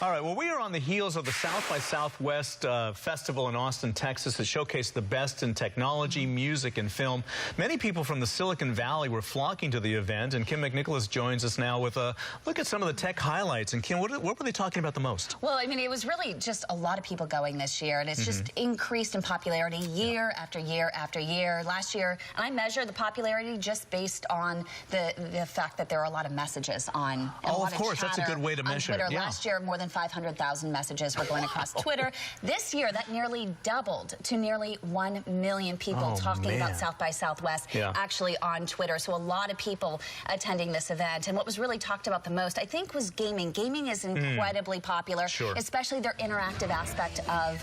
All right, well, we are on the heels of the South by Southwest Festival in Austin, Texas, that showcased the best in technology, music, and film. Many people from the Silicon Valley were flocking to the event, and Kim McNicholas joins us now with a look at some of the tech highlights. And Kim, what were they talking about the most? Well, I mean, it was really just a lot of people going this year, and it's just increased in popularity year after year after year. Last year, and I measure the popularity just based on the fact that there are a lot of messages on. Oh, of course, that's a good way to measure it. Last year, more than 500,000 messages were going across Twitter. This year, that nearly doubled to nearly 1 million people talking about South by Southwest actually on Twitter. So a lot of people attending this event. And what was really talked about the most, I think, was gaming. Gaming is incredibly popular, especially their interactive aspect of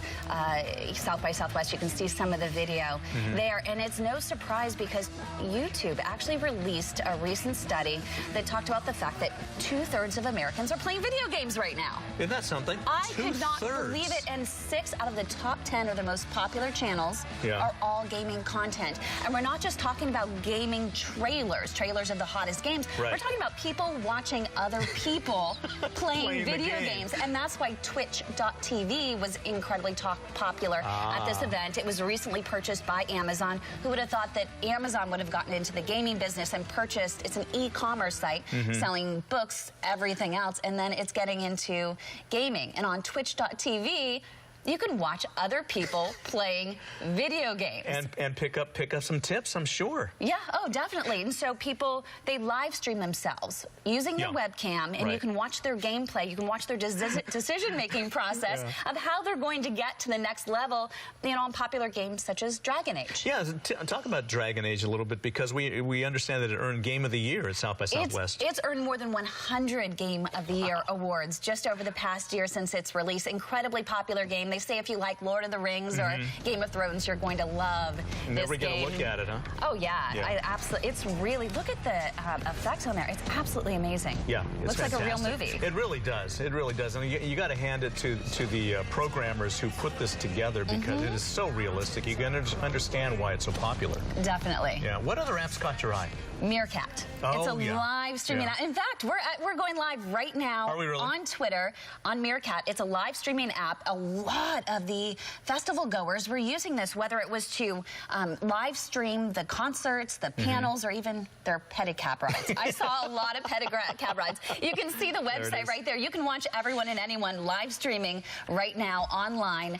South by Southwest. You can see some of the video there. And it's no surprise because YouTube actually released a recent study that talked about the fact that 2/3 of Americans are playing video games right now. Isn't that something? I could not believe it. And 6 out of the top 10 of the most popular channels are all gaming content. And we're not just talking about gaming trailers of the hottest games. We're talking about people watching other people playing video games. And that's why Twitch.tv was incredibly popular at this event. It was recently purchased by Amazon. Who would have thought that Amazon would have gotten into the gaming business and purchased, it's an e-commerce site selling books, everything else, and then it's getting into gaming. And on Twitch.tv, you can watch other people playing video games. And pick up some tips, I'm sure. Yeah, oh, definitely. And so people, they live stream themselves using their webcam, and you can watch their gameplay. You can watch their decision-making process of how they're going to get to the next level, you know, on popular games such as Dragon Age. Yeah, talk about Dragon Age a little bit, because we understand that it earned Game of the Year at South by Southwest. It's earned more than 100 Game of the Year awards just over the past year since its release. Incredibly popular game. They say if you like Lord of the Rings or Game of Thrones, you're going to love this game. Never get a look at it, huh? Oh, yeah. I absolutely. It's really, look at the effects on there. It's absolutely amazing. Yeah, it's looks like a real movie. It really does. It really does. I mean, you got to hand it to the programmers who put this together, because it is so realistic. You can understand why it's so popular. Definitely. Yeah. What other apps caught your eye? Meerkat. It's a live streaming app. In fact, we're going live right now on Twitter on Meerkat. It's a live streaming app. A lot of the festival goers were using this, whether it was to live stream the concerts, the panels, or even their pedicab rides. I saw a lot of pedicab rides. You can see the website right there. You can watch everyone and anyone live streaming right now online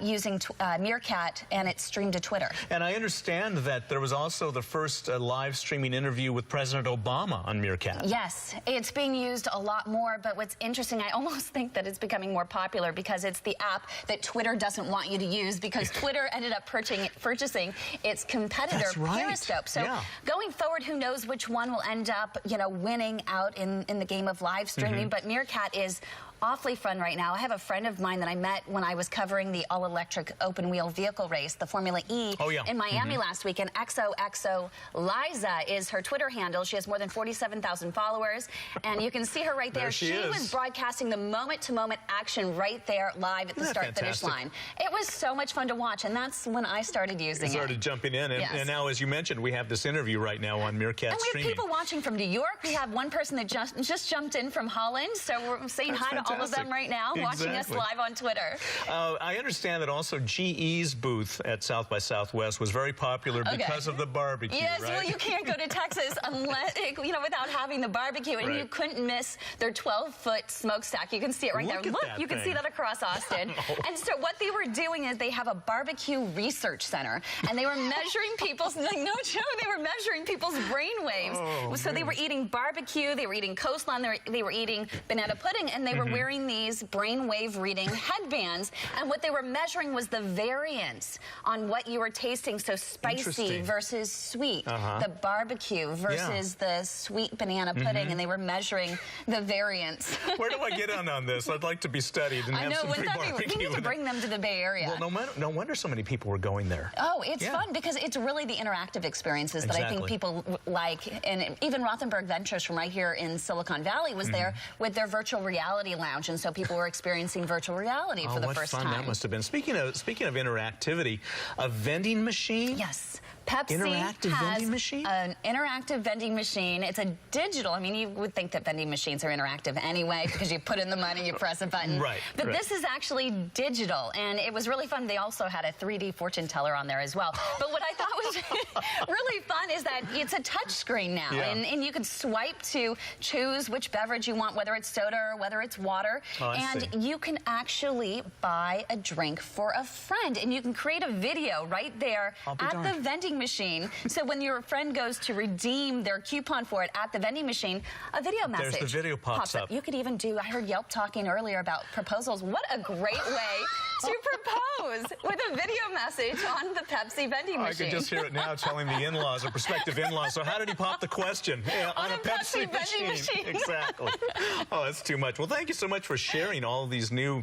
using Meerkat, and it's streamed to Twitter. And I understand that there was also the first live streaming interview with President Obama on Meerkat. Yes, it's being used a lot more, but what's interesting, I almost think that it's becoming more popular because it's the app that Twitter doesn't want you to use, because Twitter ended up purchasing its competitor, Periscope. So going forward, who knows which one will end up, you know, winning out in the game of live streaming, but Meerkat is awfully fun right now. I have a friend of mine that I met when I was covering the all-electric open-wheel vehicle race, the Formula E, in Miami last week, and XOXO Liza is her Twitter handle. She has more than 47,000 followers, and you can see her right there. She was broadcasting the moment-to-moment action right there live at the start-finish line. It was so much fun to watch, and that's when I started using it. Started jumping in, and now, as you mentioned, we have this interview right now on Meerkat streaming. And we have people watching from New York. We have one person that just jumped in from Holland, so we're saying hi to all of them right now, watching us live on Twitter. I understand that also GE's booth at South by Southwest was very popular because of the barbecue, Yes, well, you can't go to Texas unless, you know, without having the barbecue, and you couldn't miss their 12-foot smokestack. You can see it right there. Look, you can see that across Austin. And so what they were doing is they have a barbecue research center, and they were measuring people's, no joke, they were measuring people's brain waves. So they were eating barbecue, they were eating coastline, they were eating banana pudding, and they were wearing these brainwave reading headbands, and what they were measuring was the variance on what you were tasting, so spicy versus sweet, the barbecue versus the sweet banana pudding, and they were measuring the variance. Where do I get on this? I'd like to be studied and have some free barbecue. need to bring them to the Bay Area. Well, no wonder so many people were going there. Oh, it's fun because it's really the interactive experiences that I think people like. And even Rothenberg Ventures from right here in Silicon Valley was there with their virtual reality lounge, and so people were experiencing virtual reality for the first time. What fun that must have been. Speaking of interactivity, a vending machine? Yes. Pepsi interactive has vending machine? An interactive vending machine. It's a digital. I mean, you would think that vending machines are interactive anyway because you put in the money, you press a button. Right. But this is actually digital, and it was really fun. They also had a 3D fortune teller on there as well. But what I thought was really fun is that it's a touch screen now, and you can swipe to choose which beverage you want, whether it's soda or whether it's water. And you can actually buy a drink for a friend, and you can create a video right there at the vending machine. So when your friend goes to redeem their coupon for it at the vending machine, a video message There's the video pops up. You could even do, I heard Yelp talking earlier about proposals. What a great way to propose with a video message on the Pepsi vending machine. I can just hear it now telling the in-laws or prospective in-laws. So how did he pop the question? Yeah, on a Pepsi vending machine. Exactly. Oh, that's too much. Well, thank you so much for sharing all of these new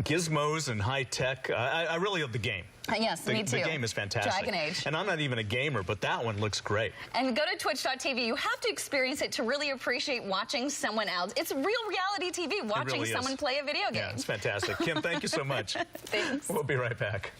gizmos and high tech. I really love the game. Yes, me too. The game is fantastic. Dragon Age. And I'm not even a gamer, but that one looks great. And go to twitch.tv. You have to experience it to really appreciate watching someone else. It's real reality TV, watching someone play a video game. Yeah, it's fantastic. Kim, thank you so much. Thanks. We'll be right back.